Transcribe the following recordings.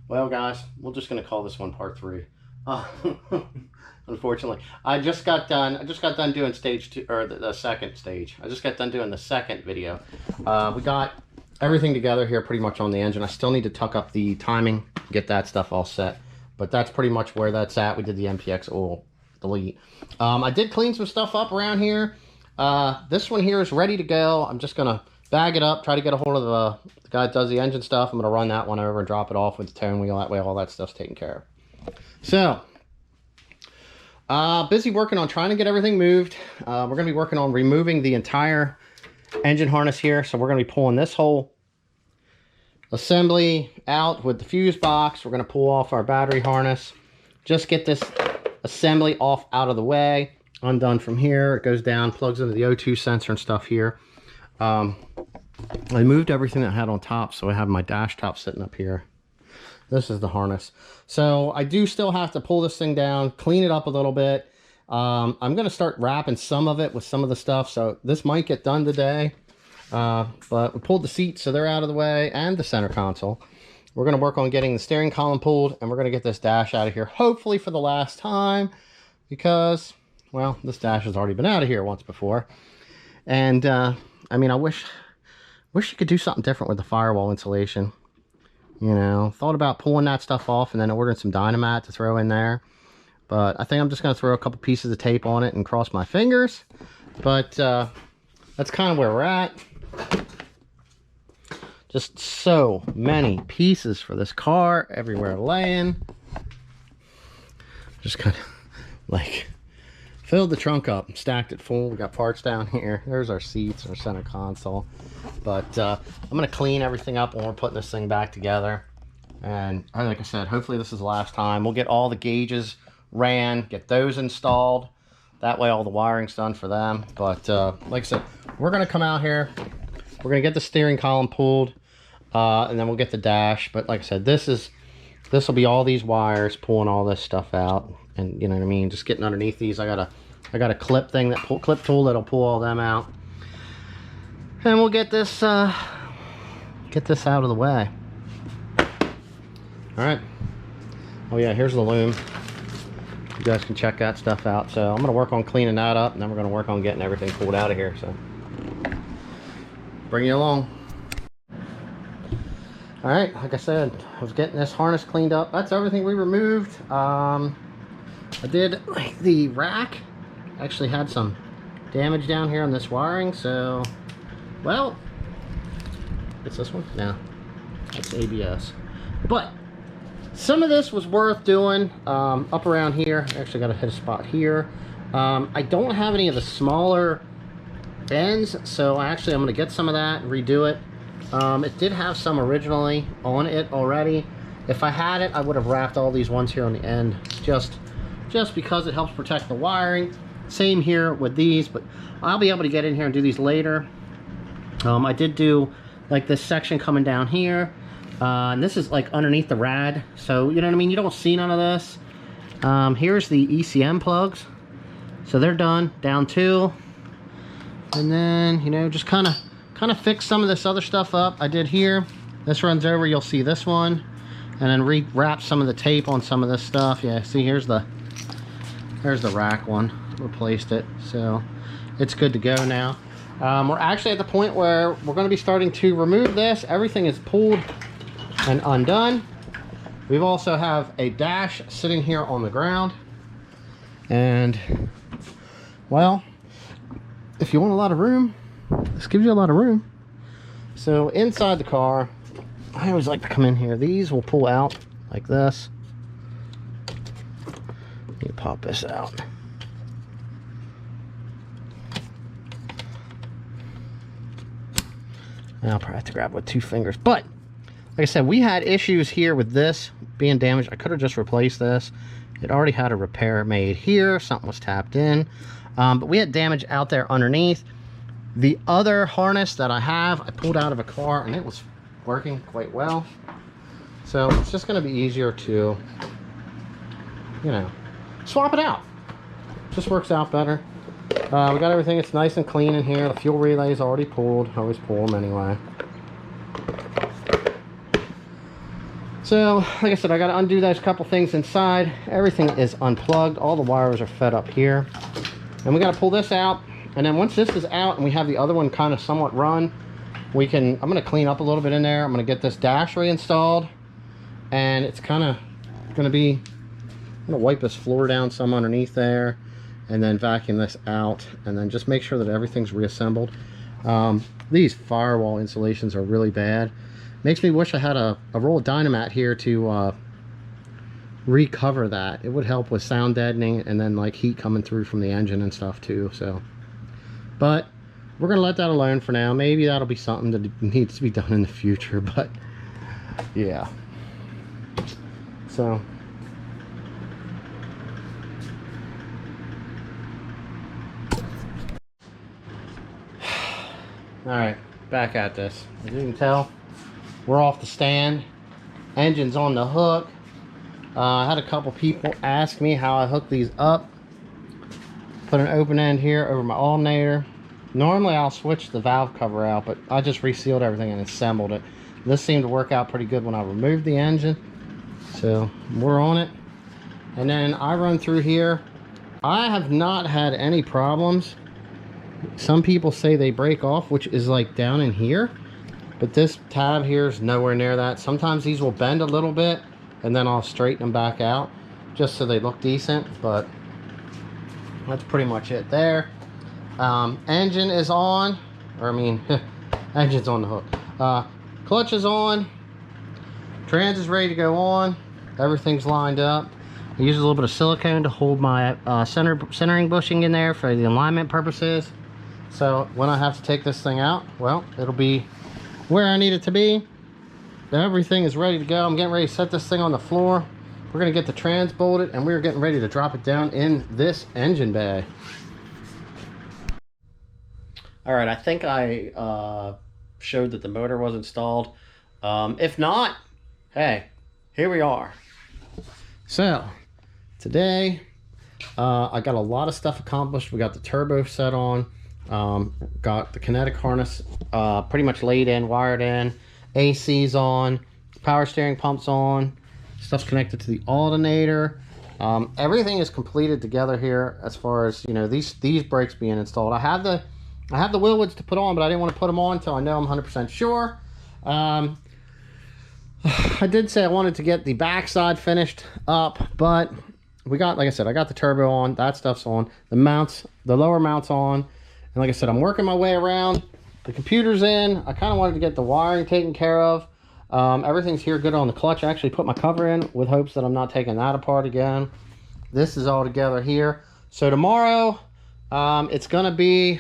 Well, guys, we're just gonna call this one part 3. Uh, unfortunately, I just got done doing stage 2, or the second stage. I just got done doing the second video. We got everything together here pretty much on the engine. I still need to tuck up the timing, get that stuff all set, but that's pretty much where that's at. We did the MPX oil delete. I did clean some stuff up around here. This one here is ready to go. I'm just gonna bag it up, try to get a hold of the guy that does the engine stuff. I'm gonna run that one over and drop it off with the towing wheel. That way all that stuff's taken care of. So busy working on trying to get everything moved. We're gonna be working on removing the entire engine harness here. So we're gonna be pulling this whole assembly out with the fuse box. We're gonna pull off our battery harness, just get this assembly off out of the way. Undone from here, it goes down, plugs into the O2 sensor and stuff here. I moved everything that I had on top, so I have my dash top sitting up here. This is the harness. So I do still have to pull this thing down, clean it up a little bit. I'm going to start wrapping some of it with some of the stuff, so this might get done today. But we pulled the seats, so they're out of the way, and the center console. We're going to work on getting the steering column pulled, and we're going to get this dash out of here, hopefully for the last time, because, well, this dash has already been out of here once before. And I mean, I wish you could do something different with the firewall insulation. You know, thought about pulling that stuff off and then ordering some Dynamat to throw in there. But I think I'm just going to throw a couple pieces of tape on it and cross my fingers. But that's kind of where we're at. Just so many pieces for this car everywhere laying. Just kind of like filled the trunk up, stacked it full. We got parts down here. There's our seats, our center console. But I'm going to clean everything up when we're putting this thing back together. And like I said, hopefully this is the last time. We'll get all the gauges ran, get those installed. That way all the wiring's done for them. But like I said, we're going to come out here. We're going to get the steering column pulled. And then we'll get the dash. But like I said, this will be all these wires, pulling all this stuff out. And you know what I mean, just getting underneath these. I got a clip thing, clip tool that'll pull all them out, and we'll get this out of the way. All right. Oh yeah, here's the loom. You guys can check that stuff out. So I'm gonna work on cleaning that up, and then we're gonna work on getting everything pulled out of here. So bring you along. All right, like I said, I was getting this harness cleaned up. That's everything we removed. I did like the rack. Actually had some damage down here on this wiring, so, well, it's this one? No, that's ABS. But some of this was worth doing up around here. Actually got to hit a spot here. I don't have any of the smaller ends, so actually I'm going to get some of that and redo it. It did have some originally on it already. If I had it, I would have wrapped all these ones here on the end, just because it helps protect the wiring. Same here with these, but I'll be able to get in here and do these later. I did do like this section coming down here, and this is like underneath the rad, so you know what I mean, you don't see none of this. Here's the ECM plugs, so they're done, down 2. And then, you know, just kind of fix some of this other stuff up. I did here, this runs over, you'll see this one, and then re-wrap some of the tape on some of this stuff. Yeah, see, here's the rack one. Replaced it, so it's good to go now. We're actually at the point where we're going to be starting to remove this. Everything is pulled and undone. We also have a dash sitting here on the ground, and well, if you want a lot of room, this gives you a lot of room. So inside the car, I always like to come in here. These will pull out like this. You pop this out. I'll probably have to grab it with 2 fingers. But, like I said, we had issues here with this being damaged. I could have just replaced this. It already had a repair made here. Something was tapped in. But we had damage out there underneath. The other harness that I have, I pulled out of a car, and it was working quite well. So, it's just going to be easier to, you know, swap it out. Just works out better. We got everything. It's nice and clean in here. The fuel relay is already pulled. I always pull them anyway. So, like I said, I got to undo those couple things inside. Everything is unplugged. All the wires are fed up here. And we got to pull this out. And then once this is out and we have the other one kind of somewhat run, I'm going to clean up a little bit in there. I'm going to get this dash reinstalled. And it's kind of going to be, I'm going to wipe this floor down some underneath there. And then vacuum this out. And then just make sure that everything's reassembled. These firewall insulations are really bad. Makes me wish I had a roll of Dynamat here to recover that. It would help with sound deadening and then like heat coming through from the engine and stuff too. So, but we're gonna let that alone for now. Maybe that'll be something that needs to be done in the future. But yeah. So. All right, back at this. As you can tell, we're off the stand. Engine's on the hook. I had a couple people ask me how I hook these up. Put an open end here over my alternator. Normally I'll switch the valve cover out, but I just resealed everything and assembled it. This seemed to work out pretty good when I removed the engine. So we're on it. And then I run through here. I have not had any problems. Some people say they break off, which is like down in here. But this tab here is nowhere near that. Sometimes these will bend a little bit and then I'll straighten them back out just so they look decent. But that's pretty much it there. Engine is on, or I mean, engine's on the hook. Clutch is on. Trans is ready to go on. Everything's lined up. I use a little bit of silicone to hold my centering bushing in there for the alignment purposes. So when I have to take this thing out, well, it'll be where I need it to be. Everything is ready to go. I'm getting ready to set this thing on the floor. We're going to get the trans bolted and we're getting ready to drop it down in this engine bay. All right, I think I showed that the motor was installed. If not, hey, here we are. So today I got a lot of stuff accomplished. We got the turbo set on. Got the kinetic harness pretty much laid in, wired in. AC's on, power steering pump's on, stuff's connected to the alternator. Everything is completed together here as far as, you know, these brakes being installed. I have the Willwoods to put on, but I didn't want to put them on until I know I'm 100% sure. I did say I wanted to get the backside finished up, but we got, like I said, I got the turbo on, that stuff's on, the mounts, the lower mounts on, and like I said, I'm working my way around. The computer's in. I kind of wanted to get the wiring taken care of. Everything's here good on the clutch. I actually put my cover in with hopes that I'm not taking that apart again. This is all together here. So tomorrow, it's going to be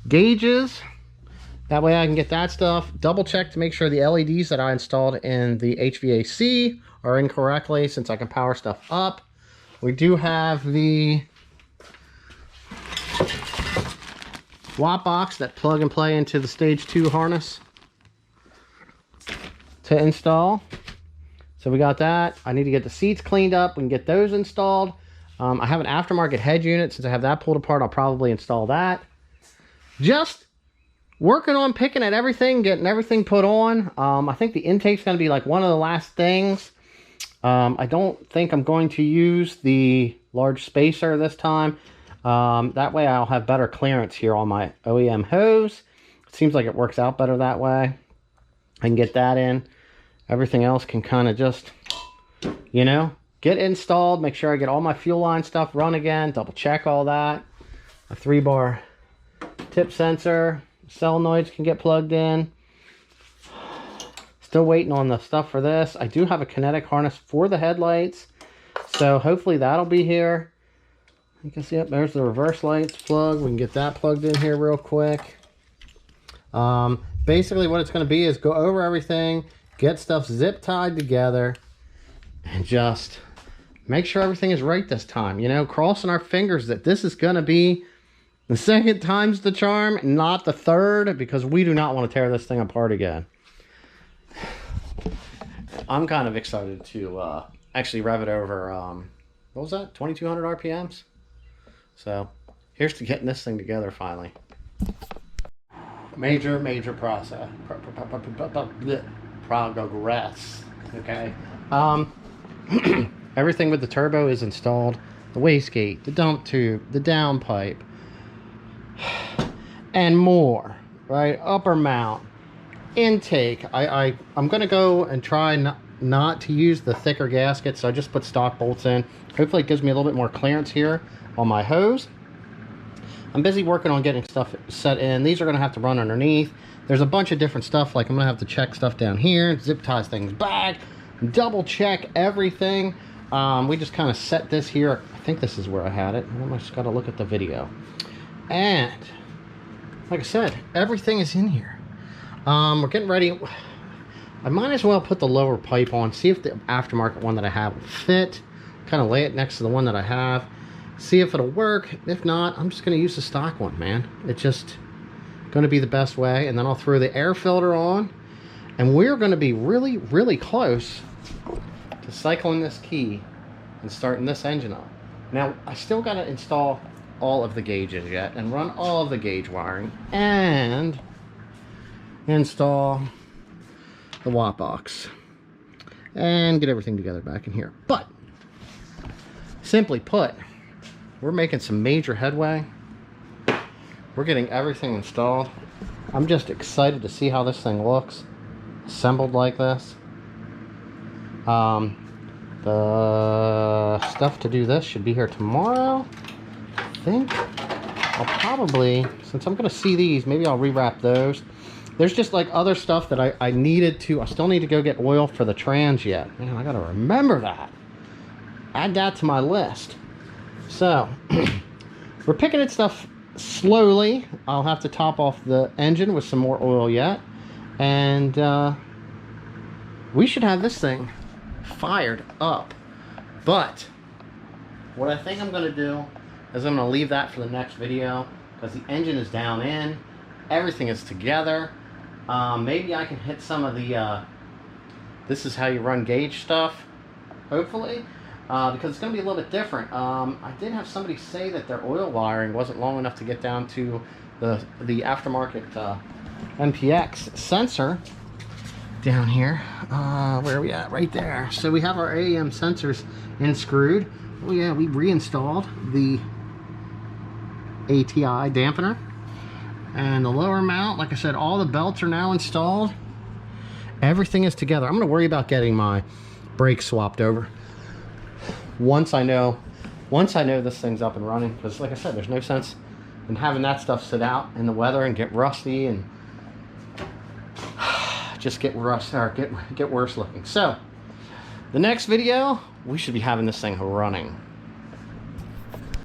gauges. That way I can get that stuff. Double check to make sure the LEDs that I installed in the HVAC are in correctly, since I can power stuff up. We do have the watt box that plug and play into the stage 2 harness to install. So we got that. I need to get the seats cleaned up. We can get those installed. I have an aftermarket head unit. Since I have that pulled apart, I'll probably install that. Just working on picking at everything, getting everything put on. I think the intake's going to be like one of the last things. I don't think I'm going to use the large spacer this time. That way I'll have better clearance here on my OEM hose. It seems like it works out better that way. I can get that in. Everything else can kind of just, you know, get installed. Make sure I get all my fuel line stuff run again. Double check all that. A 3-bar tip sensor. Solenoids can get plugged in. Still waiting on the stuff for this. I do have a kinetic harness for the headlights. So hopefully that'll be here. You can see, yep, there's the reverse lights plug. We can get that plugged in here real quick. Basically what it's going to be is go over everything, get stuff zip tied together, and just make sure everything is right this time. You know, crossing our fingers that this is going to be the second time's the charm, not the third, because we do not want to tear this thing apart again. I'm kind of excited to actually rev it over, what was that, 2200 RPMs? So here's to getting this thing together finally. Major process. Progress. Okay. Everything with the turbo is installed. The wastegate, the dump tube, the downpipe, and more. Right? Upper mount, intake. I'm gonna go and try not to use the thicker gasket, so I just put stock bolts in. Hopefully it gives me a little bit more clearance here on my hose. I'm busy working on getting stuff set in. These are gonna have to run underneath. There's a bunch of different stuff, like I'm gonna have to check stuff down here, zip ties things back, double check everything. We just kind of set this here. I think this is where I had it. I just gotta look at the video. And like I said, everything is in here. We're getting ready. I might as well put the lower pipe on, see if the aftermarket one that I have will fit. Kind of lay it next to the one that I have, see if it'll work. If not, I'm just going to use the stock one, man. It's just going to be the best way. And then I'll throw the air filter on, and we're going to be really, really close to cycling this key and starting this engine up. Now, I still got to install all of the gauges yet and run all of the gauge wiring and install the watt box and get everything together back in here. But simply put, we're making some major headway. We're getting everything installed. I'm just excited to see how this thing looks assembled like this. The stuff to do this should be here tomorrow. I think I'll probably, since I'm going to see these, maybe I'll rewrap those. There's just like other stuff that I needed to, I still need to go get oil for the trans yet. Man, I got to remember that. Add that to my list. So, we're picking at stuff slowly. I'll have to top off the engine with some more oil yet. And we should have this thing fired up. But what I think I'm going to do is I'm going to leave that for the next video, because the engine is down in, everything is together. Maybe I can hit some of the this is how you run gauge stuff, hopefully, because it's going to be a little bit different. I did have somebody say that their oil wiring wasn't long enough to get down to the aftermarket MPX sensor down here. Where are we at? Right there. So we have our AEM sensors in screwed. Oh yeah, we reinstalled the ATI dampener. And the lower mount, like I said, all the belts are now installed. Everything is together. I'm going to worry about getting my brakes swapped over once I know this thing's up and running, because like I said, there's no sense in having that stuff sit out in the weather and get rusty and just get rust or get worse looking. So the next video, we should be having this thing running.